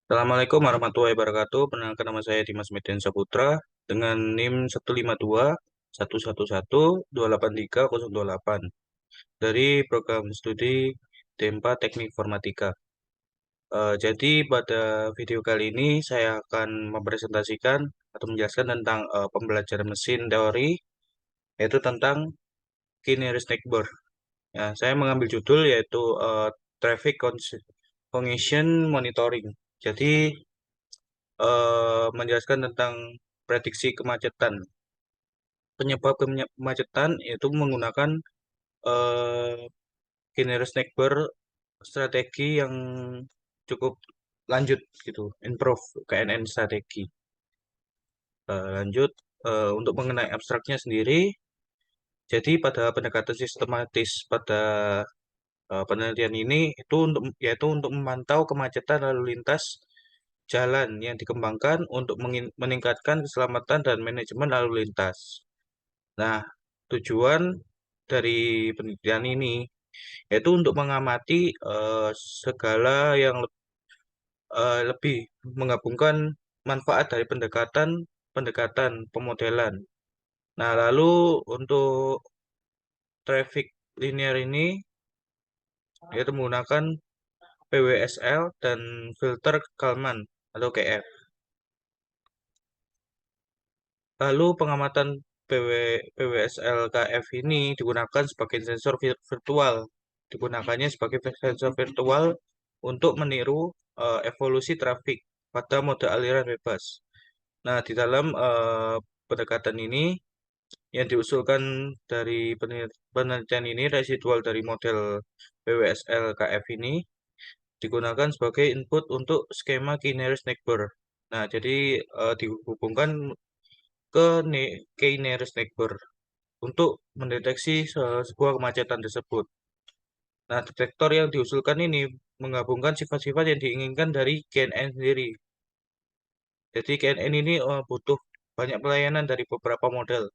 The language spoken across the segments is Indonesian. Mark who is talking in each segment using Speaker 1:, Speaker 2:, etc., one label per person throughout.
Speaker 1: Assalamualaikum warahmatullahi wabarakatuh. Perkenalkan nama saya Dimas Median Saputra dengan NIM 152 111 283 028 dari program studi Dempa Teknik Informatika. Jadi pada video kali ini saya akan mempresentasikan atau menjelaskan tentang pembelajaran mesin teori, yaitu tentang Kineris Neighbor. Ya, saya mengambil judul yaitu Traffic Congestion Monitoring. Jadi menjelaskan tentang prediksi kemacetan. Penyebab kemacetan itu menggunakan eh, Kineris Neighbor strategi yang cukup lanjut gitu, improve KNN strategi. Lanjut untuk mengenai abstraknya sendiri. Jadi pada pendekatan sistematis pada penelitian ini itu yaitu untuk memantau kemacetan lalu lintas jalan yang dikembangkan untuk meningkatkan keselamatan dan manajemen lalu lintas. Nah, tujuan dari penelitian ini yaitu untuk mengamati segala yang lebih menggabungkan manfaat dari pendekatan pendekatan pemodelan. Nah, lalu untuk traffic linear ini yaitu menggunakan PWSL dan filter Kalman atau KF. Lalu pengamatan PWSL KF ini digunakan sebagai sensor virtual. Digunakannya sebagai sensor virtual untuk meniru evolusi trafik pada mode aliran bebas. Nah, di dalam pendekatan ini yang diusulkan dari penelitian ini residual dari model PWSL KF ini digunakan sebagai input untuk skema Kineris Neighbor. Nah, jadi dihubungkan ke nearest neighbor untuk mendeteksi sebuah kemacetan tersebut. Nah, detektor yang diusulkan ini menggabungkan sifat-sifat yang diinginkan dari KNN sendiri. Jadi KNN ini butuh banyak pelayanan dari beberapa model.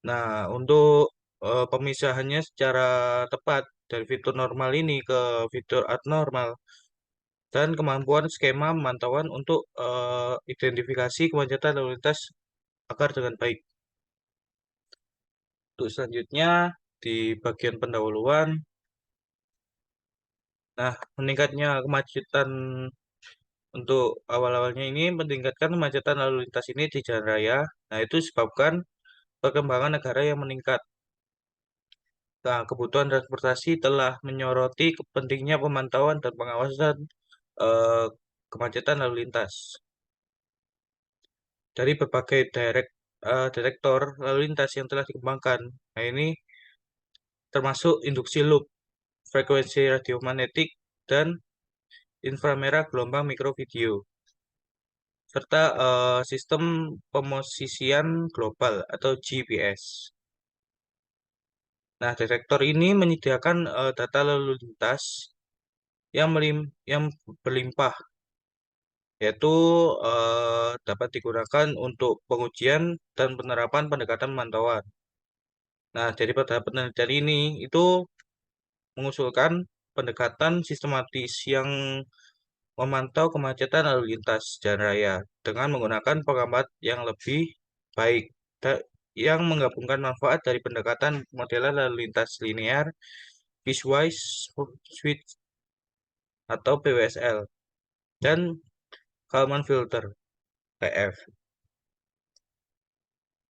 Speaker 1: Nah, untuk pemisahannya secara tepat dari fitur normal ini ke fitur abnormal dan kemampuan skema pemantauan untuk identifikasi kemacetan lalu lintas agar dengan baik. Untuk selanjutnya di bagian pendahuluan, nah meningkatnya kemacetan untuk awal-awalnya ini meningkatkan kemacetan lalu lintas ini di jalan raya. Nah itu disebabkan perkembangan negara yang meningkat. Nah kebutuhan transportasi telah menyoroti pentingnya pemantauan dan pengawasan eh, kemacetan lalu lintas dari berbagai detektor lalu lintas yang telah dikembangkan. Nah ini termasuk induksi loop, frekuensi radiomagnetik, dan inframerah gelombang mikrovideo, serta sistem pemosisian global atau GPS. Nah, detektor ini menyediakan data lalu lintas yang berlimpah, yaitu dapat digunakan untuk pengujian dan penerapan pendekatan pemantauan. Nah, jadi pada penelitian ini itu mengusulkan pendekatan sistematis yang memantau kemacetan lalu lintas jalan raya dengan menggunakan pengamat yang lebih baik yang menggabungkan manfaat dari pendekatan modelan lalu lintas linear, piecewise switch atau PWSL dan Kalman filter PF.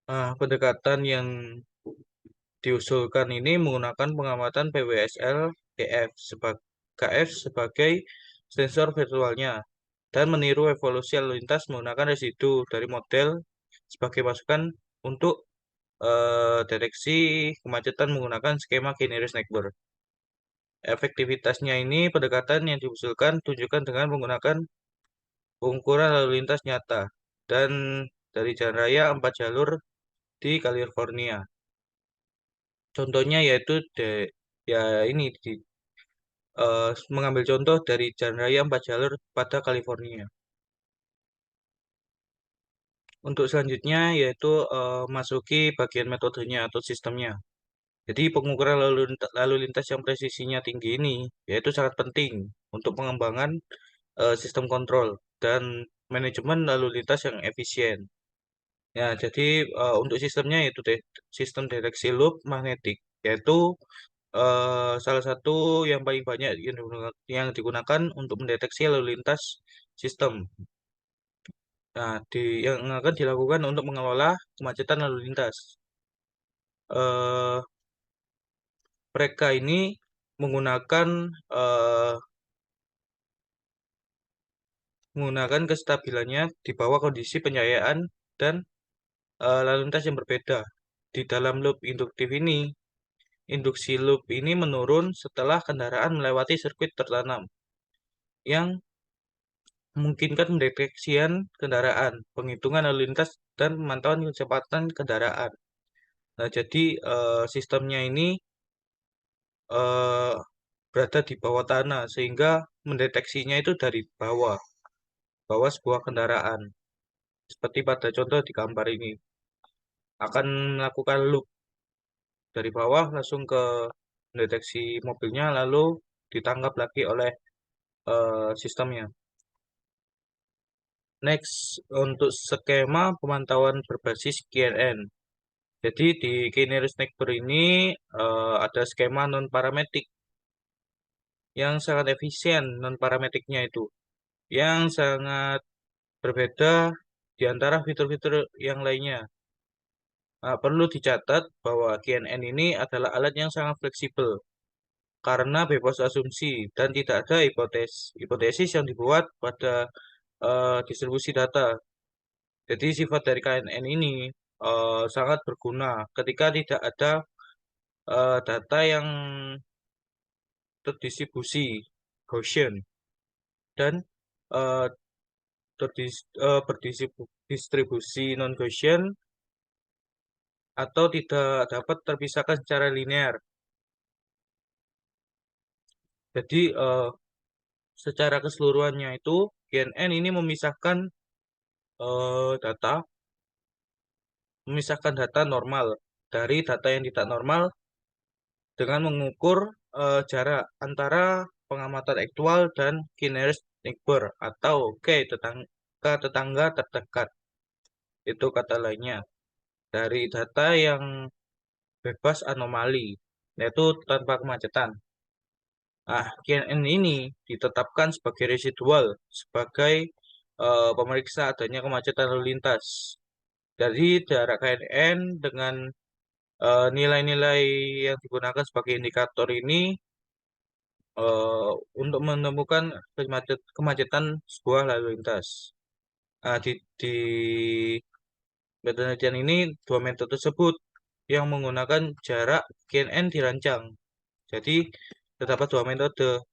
Speaker 1: Nah, pendekatan yang diusulkan ini menggunakan pengamatan PWSL KF sebagai sensor virtualnya dan meniru evolusi lalu lintas menggunakan residu dari model sebagai masukan untuk deteksi kemacetan menggunakan skema Kineris Neighbor. Efektivitasnya ini pendekatan yang diusulkan tunjukkan dengan menggunakan pengukuran lalu lintas nyata dan dari jalan raya 4 jalur di California. Contohnya yaitu ya ini mengambil contoh dari jalan raya 4 jalur pada California. Untuk selanjutnya yaitu masuki bagian metodenya atau sistemnya. Jadi pengukuran lalu lintas yang presisinya tinggi ini yaitu sangat penting untuk pengembangan sistem kontrol. dan manajemen lalu lintas yang efisien. Ya, jadi untuk sistemnya itu sistem deteksi loop magnetik, yaitu salah satu yang paling banyak yang digunakan untuk mendeteksi lalu lintas sistem. Nah, yang akan dilakukan untuk mengelola kemacetan lalu lintas. Eh, Mereka ini menggunakan eh, menggunakan kestabilannya di bawah kondisi pencahayaan dan lalu lintas yang berbeda. Di dalam loop induktif ini, induksi loop ini menurun setelah kendaraan melewati sirkuit tertanam yang memungkinkan pendeteksian kendaraan, penghitungan lalu lintas, dan pemantauan kecepatan kendaraan. Nah, jadi sistemnya ini eh, berada di bawah tanah sehingga mendeteksinya itu dari bawah, bawah sebuah kendaraan. Seperti pada contoh di gambar ini, akan melakukan loop dari bawah langsung ke mendeteksi mobilnya, lalu ditangkap lagi oleh sistemnya. Next, untuk skema pemantauan berbasis KNN. Jadi di Kineris Neighbor ini ada skema non-parametik yang sangat efisien non-parametiknya itu, yang sangat berbeda di antara fitur-fitur yang lainnya. Nah, perlu dicatat bahwa KNN ini adalah alat yang sangat fleksibel karena bebas asumsi dan tidak ada hipotesis yang dibuat pada distribusi data. Jadi sifat dari KNN ini sangat berguna ketika tidak ada data yang terdistribusi Gaussian dan eh, berdistribusi non-Gaussian atau tidak dapat terpisahkan secara linear. Jadi secara keseluruhannya itu GNN ini data, memisahkan data normal dari data yang tidak normal dengan mengukur jarak antara pengamatan aktual dan kineris neighbor atau tetangga terdekat. Itu kata lainnya. Dari data yang bebas anomali, yaitu tanpa kemacetan. Nah, KNN ini ditetapkan sebagai residual, sebagai pemeriksa adanya kemacetan lalu lintas. Dari jarak KNN dengan nilai-nilai yang digunakan sebagai indikator ini eh, untuk menemukan kemacetan sebuah lalu lintas. Nah, di penelitian ini dua metode tersebut yang menggunakan jarak KNN dirancang. Jadi terdapat dua metode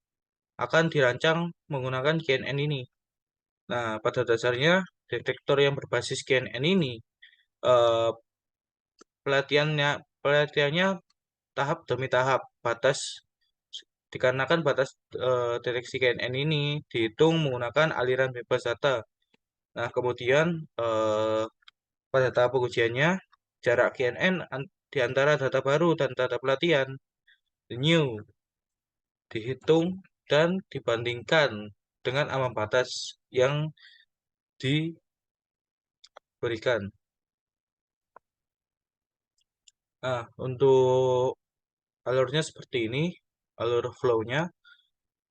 Speaker 1: akan dirancang menggunakan KNN ini. Nah, pada dasarnya detektor yang berbasis KNN ini eh, pelatihannya pelatihannya tahap demi tahap dikarenakan batas deteksi KNN ini dihitung menggunakan aliran bebas data. Nah, kemudian pada tahap pengujiannya jarak KNN di antara data baru dan data pelatihan the new dihitung dan dibandingkan dengan ambang batas yang diberikan. Nah, untuk alurnya seperti ini, alur flow-nya,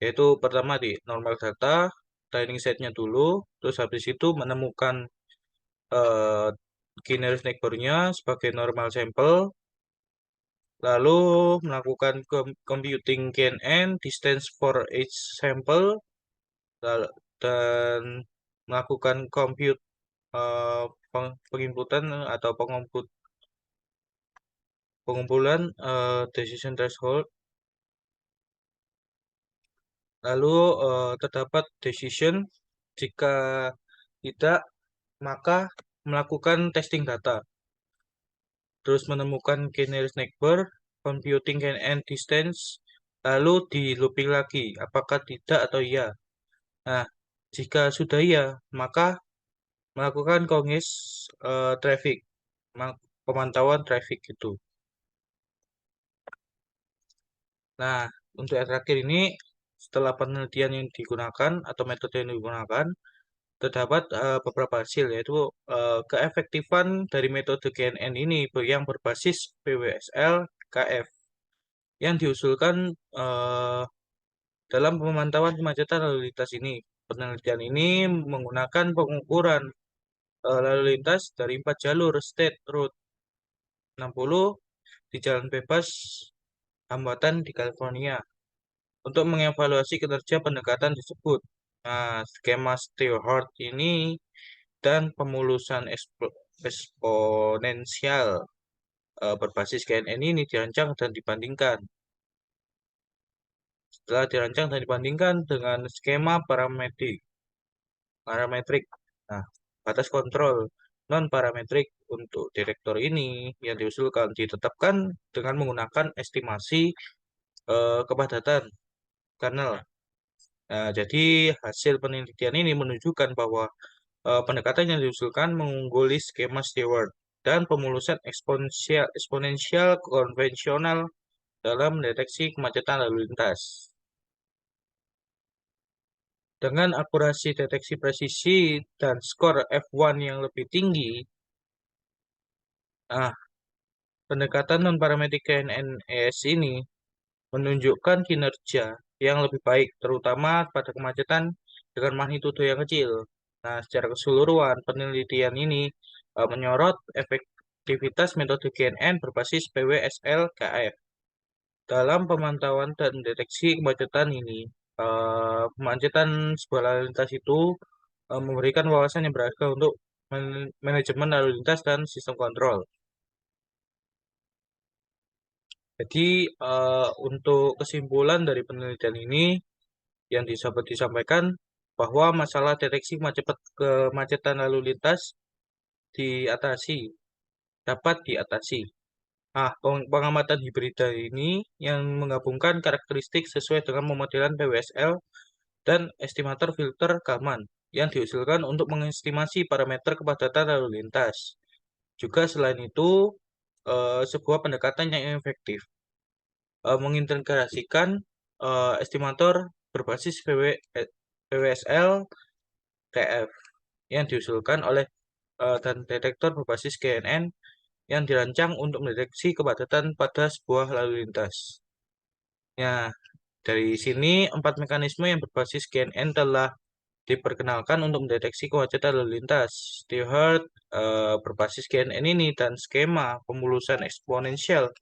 Speaker 1: yaitu pertama di normal data, training set-nya dulu, terus habis itu menemukan eh, Guinness neighbor-nya sebagai normal sampel, lalu melakukan computing KNN, distance for each sample, dan melakukan compute eh, penginputan atau pengumpulan decision threshold. Lalu terdapat decision jika tidak maka melakukan testing data. Terus menemukan Keneris neighbor, computing and distance, lalu di looping lagi apakah tidak atau iya. Nah, jika sudah iya, maka melakukan congest traffic, pemantauan traffic itu. Nah, untuk yang terakhir ini setelah penelitian yang digunakan atau metode yang digunakan, terdapat beberapa hasil, yaitu keefektifan dari metode KNN ini yang berbasis PWSL KF yang diusulkan eh, dalam pemantauan kemacetan lalu lintas ini. Penelitian ini menggunakan pengukuran lalu lintas dari 4 jalur State Route 60 di jalan bebas hambatan di California untuk mengevaluasi kinerja pendekatan tersebut. Nah, skema Stewart ini dan pemulusan eksponensial berbasis KNN ini dirancang dan dibandingkan. Setelah dirancang dan dibandingkan dengan skema parametrik. Nah, batas kontrol non-parametrik untuk direktor ini yang diusulkan ditetapkan dengan menggunakan estimasi kepadatan kernel. Nah, jadi hasil penelitian ini menunjukkan bahwa pendekatan yang diusulkan mengungguli skema Stewart dan pemulusan eksponensial konvensional dalam mendeteksi kemacetan lalu lintas. Dengan akurasi deteksi presisi dan skor F1 yang lebih tinggi, nah, pendekatan non-parametric KNNES ini menunjukkan kinerja yang lebih baik, terutama pada kemacetan dengan magnitudo yang kecil. Nah, secara keseluruhan, penelitian ini menyorot efektivitas metode KNN berbasis PWSL-KF. Dalam pemantauan dan deteksi kemacetan ini, kemacetan sebuah lalu lintas itu memberikan wawasan yang berharga untuk manajemen lalu lintas dan sistem kontrol. Jadi, untuk kesimpulan dari penelitian ini yang dapat disampaikan bahwa masalah deteksi kemacetan lalu lintas diatasi, dapat diatasi. Nah, pengamatan hibrida ini yang menggabungkan karakteristik sesuai dengan pemodelan PWSL dan estimator filter Kalman yang diusulkan untuk mengestimasi parameter kepadatan lalu lintas. Juga selain itu, sebuah pendekatan yang efektif mengintegrasikan estimator berbasis PWSL TF yang diusulkan oleh dan detektor berbasis GNN yang dirancang untuk mendeteksi kepadatan pada sebuah lalu lintas. Ya, dari sini 4 mekanisme yang berbasis GNN telah diperkenalkan untuk mendeteksi kemacetan lalu lintas. Stewart berbasis GNN ini dan skema pemulusan eksponensial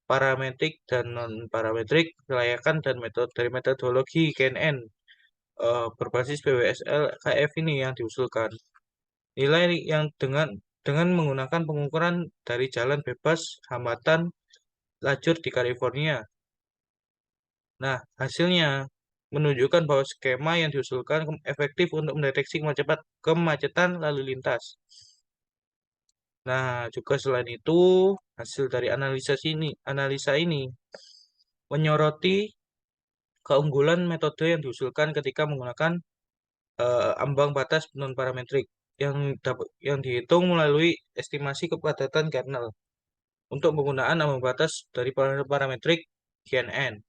Speaker 1: parametrik dan non-parametrik kelayakan dan dari metodologi KNN berbasis PWSL KF ini yang diusulkan. Nilai yang dengan menggunakan pengukuran dari jalan bebas hambatan lajur di California. Nah, hasilnya menunjukkan bahwa skema yang diusulkan efektif untuk mendeteksi kemacetan lalu lintas. Nah, juga selain itu, hasil dari analisa ini menyoroti keunggulan metode yang diusulkan ketika menggunakan ambang batas non-parametrik yang dihitung melalui estimasi kepadatan kernel untuk penggunaan ambang batas dari parametrik GNN.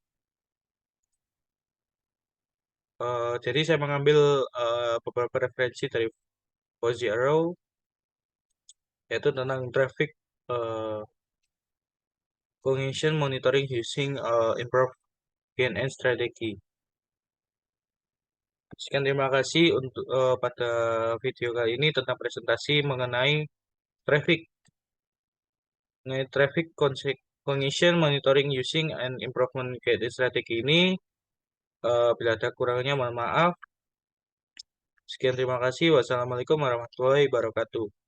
Speaker 1: Jadi saya mengambil beberapa referensi dari Fuzzy Arrow, yaitu tentang traffic uh, congestion monitoring using improved GNN strategy. Sekian terima kasih untuk pada video kali ini tentang presentasi traffic traffic congestion monitoring using and improvement GNN strategy ini. Bila ada kurangnya mohon maaf. Sekian terima kasih. Wassalamualaikum warahmatullahi wabarakatuh.